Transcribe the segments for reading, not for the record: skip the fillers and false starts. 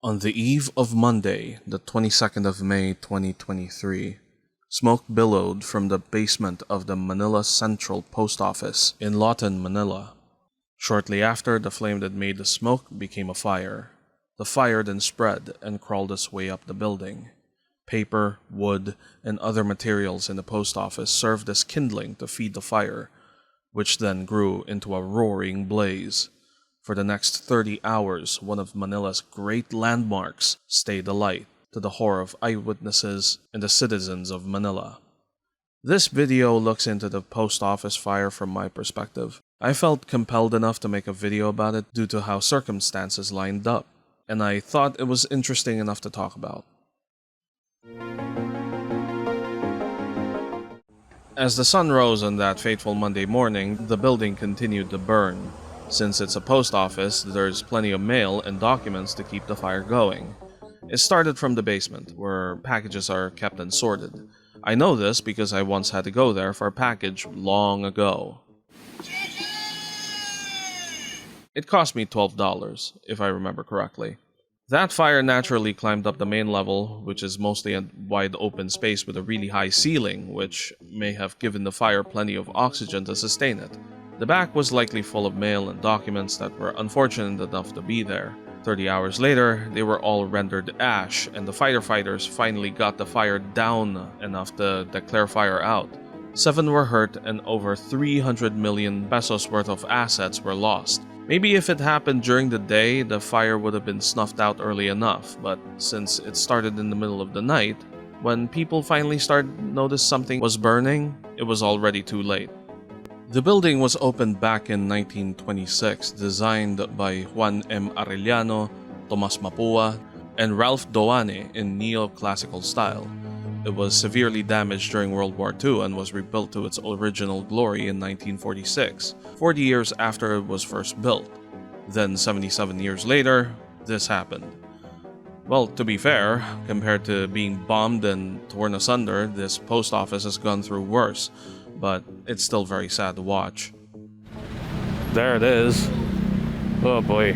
On the eve of Monday, the 22nd of May 2023, smoke billowed from the basement of the Manila Central Post Office in Lawton, Manila. Shortly after, the flame that made the smoke became a fire. The fire then spread and crawled its way up the building. Paper, wood, and other materials in the post office served as kindling to feed the fire, which then grew into a roaring blaze. For the next 30 hours, one of Manila's great landmarks stayed alight, to the horror of eyewitnesses and the citizens of Manila. This video looks into the post office fire from my perspective. I felt compelled enough to make a video about it due to how circumstances lined up, and I thought it was interesting enough to talk about. As the sun rose on that fateful Monday morning, the building continued to burn. Since it's a post office, there's plenty of mail and documents to keep the fire going. It started from the basement, where packages are kept and sorted. I know this because I once had to go there for a package long ago. It cost me $12, if I remember correctly. That fire naturally climbed up the main level, which is mostly a wide open space with a really high ceiling, which may have given the fire plenty of oxygen to sustain it. The back was likely full of mail and documents that were unfortunate enough to be there. 30 hours later, they were all rendered ash, and the firefighters finally got the fire down enough to declare fire out. 7 were hurt and over 300 million pesos worth of assets were lost. Maybe if it happened during the day, the fire would have been snuffed out early enough, but since it started in the middle of the night, when people finally started to notice something was burning, it was already too late. The building was opened back in 1926, designed by Juan M. Arellano, Tomas Mapua, and Ralph Doane in neoclassical style. It was severely damaged during World War II and was rebuilt to its original glory in 1946, 40 years after it was first built. Then 77 years later, this happened. Well, to be fair, compared to being bombed and torn asunder, this post office has gone through worse, but it's still very sad to watch. There it is. Oh boy.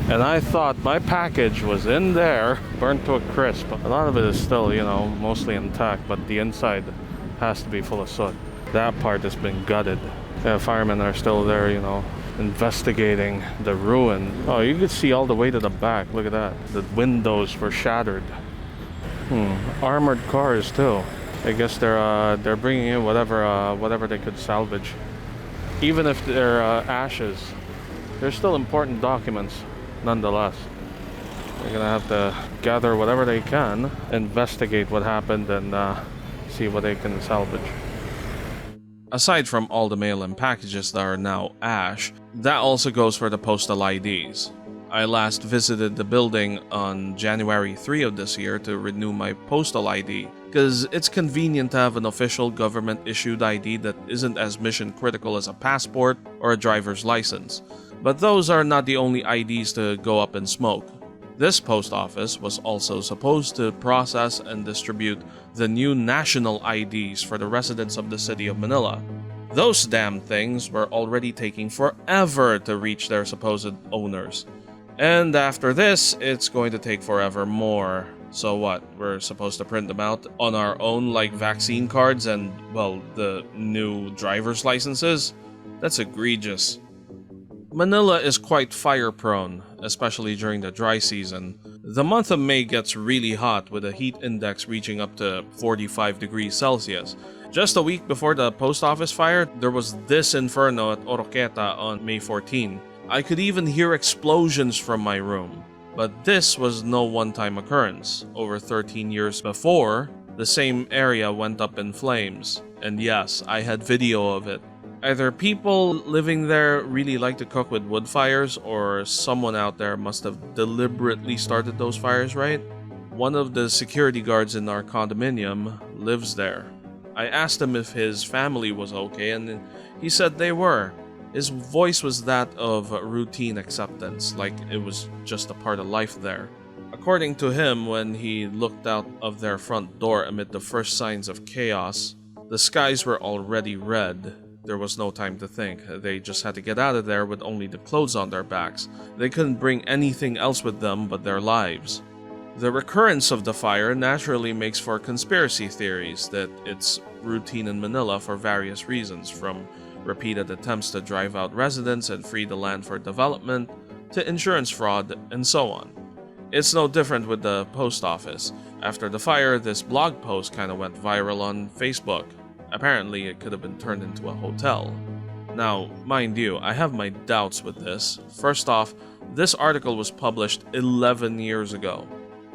And I thought my package was in there, burnt to a crisp. A lot of it is still, mostly intact, but the inside has to be full of soot. That part has been gutted. The firemen are still there, investigating the ruin. Oh, you could see all the way to the back. Look at that. The windows were shattered. Armored cars too. I guess they're bringing in whatever they could salvage. Even if they're ashes, they're still important documents nonetheless. They're gonna have to gather whatever they can, investigate what happened, and see what they can salvage. Aside from all the mail and packages that are now ash, that also goes for the postal IDs. I last visited the building on January 3 of this year to renew my postal ID, because it's convenient to have an official government-issued ID that isn't as mission-critical as a passport or a driver's license. But those are not the only IDs to go up in smoke. This post office was also supposed to process and distribute the new national IDs for the residents of the city of Manila. Those damn things were already taking forever to reach their supposed owners. And after this, it's going to take forever more. So what, we're supposed to print them out on our own like vaccine cards and, well, the new driver's licenses? That's egregious. Manila is quite fire-prone, especially during the dry season. The month of May gets really hot with a heat index reaching up to 45 degrees Celsius. Just a week before the post office fire, there was this inferno at Oroqueta on May 14. I could even hear explosions from my room. But this was no one-time occurrence. Over 13 years before, the same area went up in flames. And yes, I had video of it. Either people living there really like to cook with wood fires, or someone out there must have deliberately started those fires, right? One of the security guards in our condominium lives there. I asked him if his family was okay, and he said they were. His voice was that of routine acceptance, like it was just a part of life there. According to him, when he looked out of their front door amid the first signs of chaos, the skies were already red. There was no time to think. They just had to get out of there with only the clothes on their backs. They couldn't bring anything else with them but their lives. The recurrence of the fire naturally makes for conspiracy theories that it's routine in Manila for various reasons, from repeated attempts to drive out residents and free the land for development, to insurance fraud, and so on. It's no different with the post office. After the fire, this blog post kind of went viral on Facebook. Apparently, it could have been turned into a hotel. Now, mind you, I have my doubts with this. First off, this article was published 11 years ago.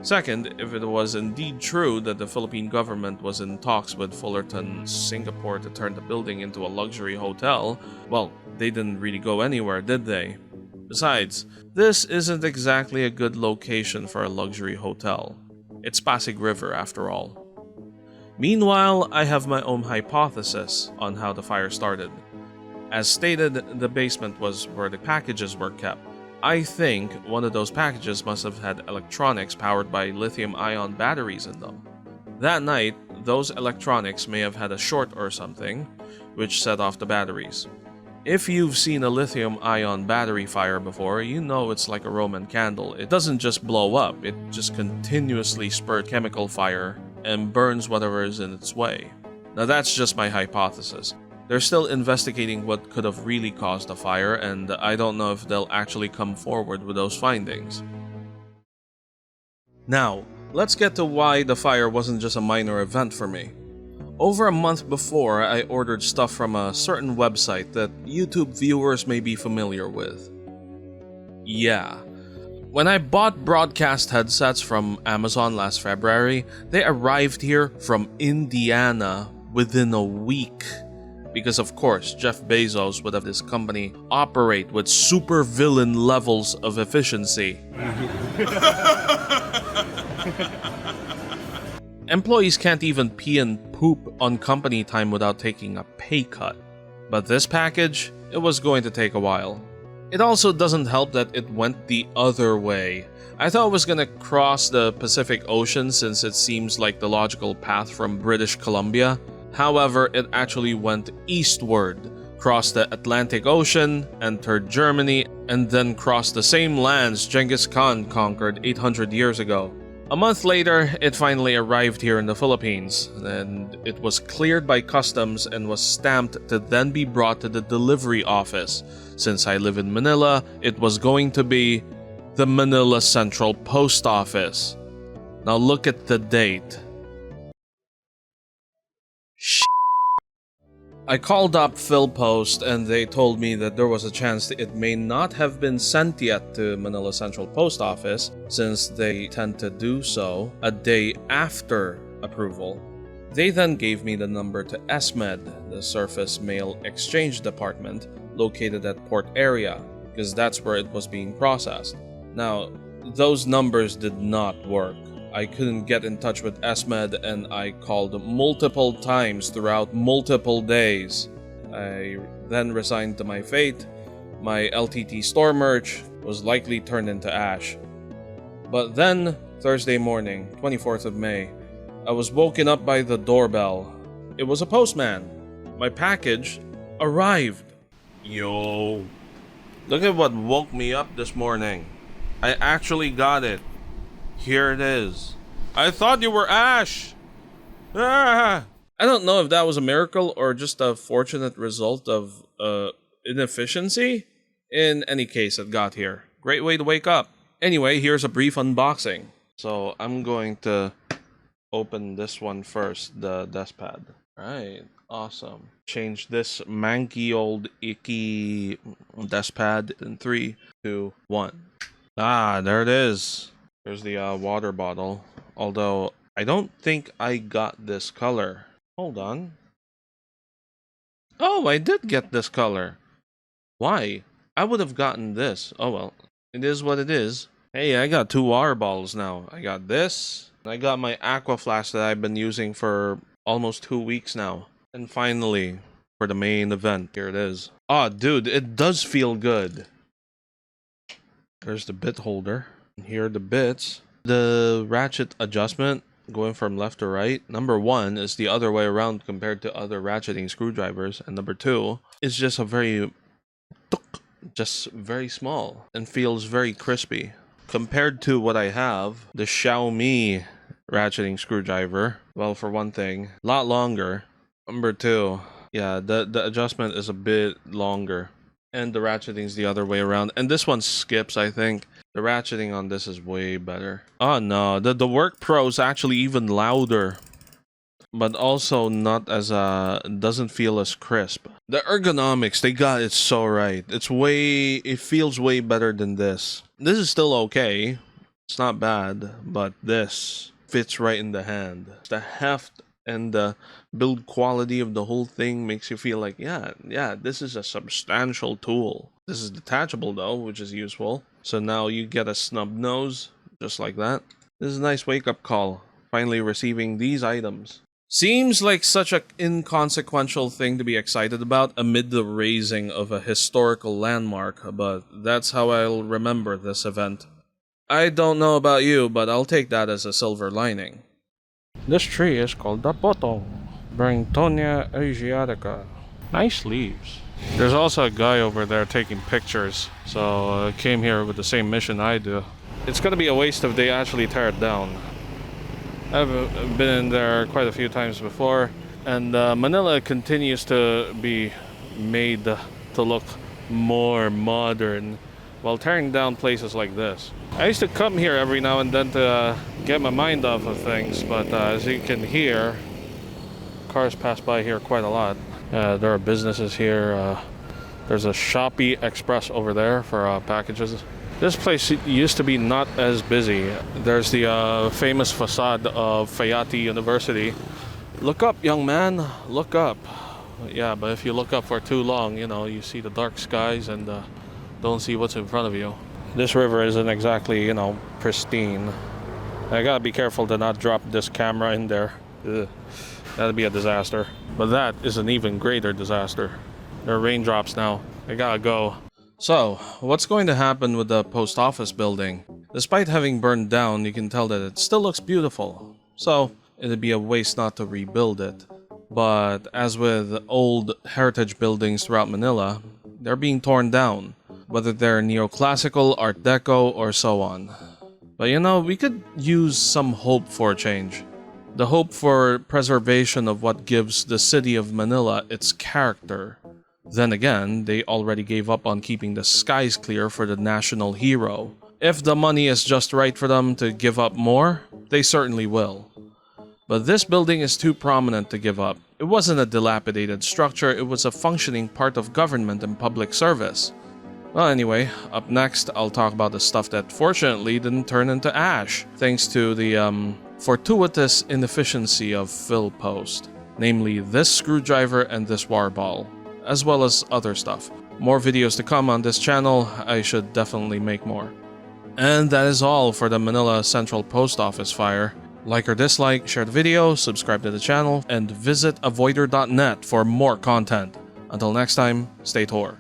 Second, if it was indeed true that the Philippine government was in talks with Fullerton, Singapore to turn the building into a luxury hotel, well, they didn't really go anywhere, did they? Besides, this isn't exactly a good location for a luxury hotel. It's Pasig River after all. Meanwhile, I have my own hypothesis on how the fire started. As stated, the basement was where the packages were kept. I think one of those packages must have had electronics powered by lithium-ion batteries in them. That night, those electronics may have had a short or something, which set off the batteries. If you've seen a lithium-ion battery fire before, you know it's like a Roman candle. It doesn't just blow up, it just continuously spurts chemical fire and burns whatever is in its way. Now that's just my hypothesis. They're still investigating what could have really caused the fire, and I don't know if they'll actually come forward with those findings. Now, let's get to why the fire wasn't just a minor event for me. Over a month before, I ordered stuff from a certain website that YouTube viewers may be familiar with. Yeah. When I bought broadcast headsets from Amazon last February, they arrived here from Indiana within a week. Because of course, Jeff Bezos would have this company operate with supervillain levels of efficiency. Employees can't even pee and poop on company time without taking a pay cut. But this package, it was going to take a while. It also doesn't help that it went the other way. I thought it was gonna cross the Pacific Ocean since it seems like the logical path from British Columbia. However, it actually went eastward, crossed the Atlantic Ocean, entered Germany, and then crossed the same lands Genghis Khan conquered 800 years ago. A month later, it finally arrived here in the Philippines, and it was cleared by customs and was stamped to then be brought to the delivery office. Since I live in Manila, it was going to be the Manila Central Post Office. Now look at the date. I called up PhilPost and they told me that there was a chance that it may not have been sent yet to Manila Central Post Office since they tend to do so a day after approval. They then gave me the number to SMED, the Surface Mail Exchange Department, located at Port Area, because that's where it was being processed. Now, those numbers did not work. I couldn't get in touch with SMED and I called multiple times throughout multiple days. I then resigned to my fate. My LTT store merch was likely turned into ash. But then, Thursday morning, 24th of May, I was woken up by the doorbell. It was a postman. My package arrived. Yo. Look at what woke me up this morning. I actually got it. Here it is. I thought you were Ash! Ah! I don't know if that was a miracle or just a fortunate result of inefficiency. In any case, it got here. Great way to wake up. Anyway, here's a brief unboxing. So I'm going to open this one first, the desk pad. Right, awesome. Change this manky old icky desk pad in 3, 2, 1. Ah, there it is. There's the water bottle. Although, I don't think I got this color. Hold on. Oh, I did get this color. Why? I would have gotten this. Oh well, it is what it is. Hey, I got 2 water bottles now. I got this. And I got my aqua flask that I've been using for almost 2 weeks now. And finally, for the main event, here it is. Ah, dude, it does feel good. There's the bit holder. Here are the bits. The ratchet adjustment going from left to right. Number 1 is the other way around compared to other ratcheting screwdrivers. And number 2 is just a very small and feels very crispy. Compared to what I have, the Xiaomi ratcheting screwdriver, well, for one thing, a lot longer. Number two, yeah, the adjustment is a bit longer. And the ratcheting is the other way around. And this one skips, I think. The ratcheting on this is way better. Oh no, the Work Pro is actually even louder. But also not as doesn't feel as crisp. The ergonomics, they got it so right. It feels way better than this. This is still okay. It's not bad, but this fits right in the hand. The heft and the build quality of the whole thing makes you feel like, yeah, this is a substantial tool. This is detachable though, which is useful. So now you get a snub nose, just like that. This is a nice wake-up call, finally receiving these items. Seems like such an inconsequential thing to be excited about amid the raising of a historical landmark, but that's how I'll remember this event. I don't know about you, but I'll take that as a silver lining. This tree is called the potong, Brangtonia asiatica. Nice leaves. There's also a guy over there taking pictures, so I came here with the same mission I do. It's gonna be a waste if they actually tear it down. I've been in there quite a few times before, and Manila continues to be made to look more modern while tearing down places like this. I used to come here every now and then to get my mind off of things, but as you can hear, cars pass by here quite a lot. There are businesses here. There's a Shopee Express over there for packages. This place used to be not as busy. There's the famous facade of Fayati University. Look up, young man, look up. Yeah, but if you look up for too long, you know, you see the dark skies and don't see what's in front of you. This river isn't exactly, you know, pristine. I gotta be careful to not drop this camera in there. Ugh. That'd be a disaster. But that is an even greater disaster. There are raindrops now. I gotta go. So, what's going to happen with the post office building? Despite having burned down, you can tell that it still looks beautiful. So, it'd be a waste not to rebuild it. But as with old heritage buildings throughout Manila, they're being torn down, whether they're neoclassical, art deco, or so on. But you know, we could use some hope for a change. The hope for preservation of what gives the city of Manila its character. Then again, they already gave up on keeping the skies clear for the national hero. If the money is just right for them to give up more, they certainly will. But this building is too prominent to give up. It wasn't a dilapidated structure, it was a functioning part of government and public service. Well, anyway, up next, I'll talk about the stuff that fortunately didn't turn into ash, thanks to the fortuitous inefficiency of Philpost, namely this screwdriver and this war ball, as well as other stuff. More videos to come on this channel, I should definitely make more. And that is all for the Manila Central Post Office fire. Like or dislike, share the video, subscribe to the channel, and visit avoider.net for more content. Until next time, stay Tor.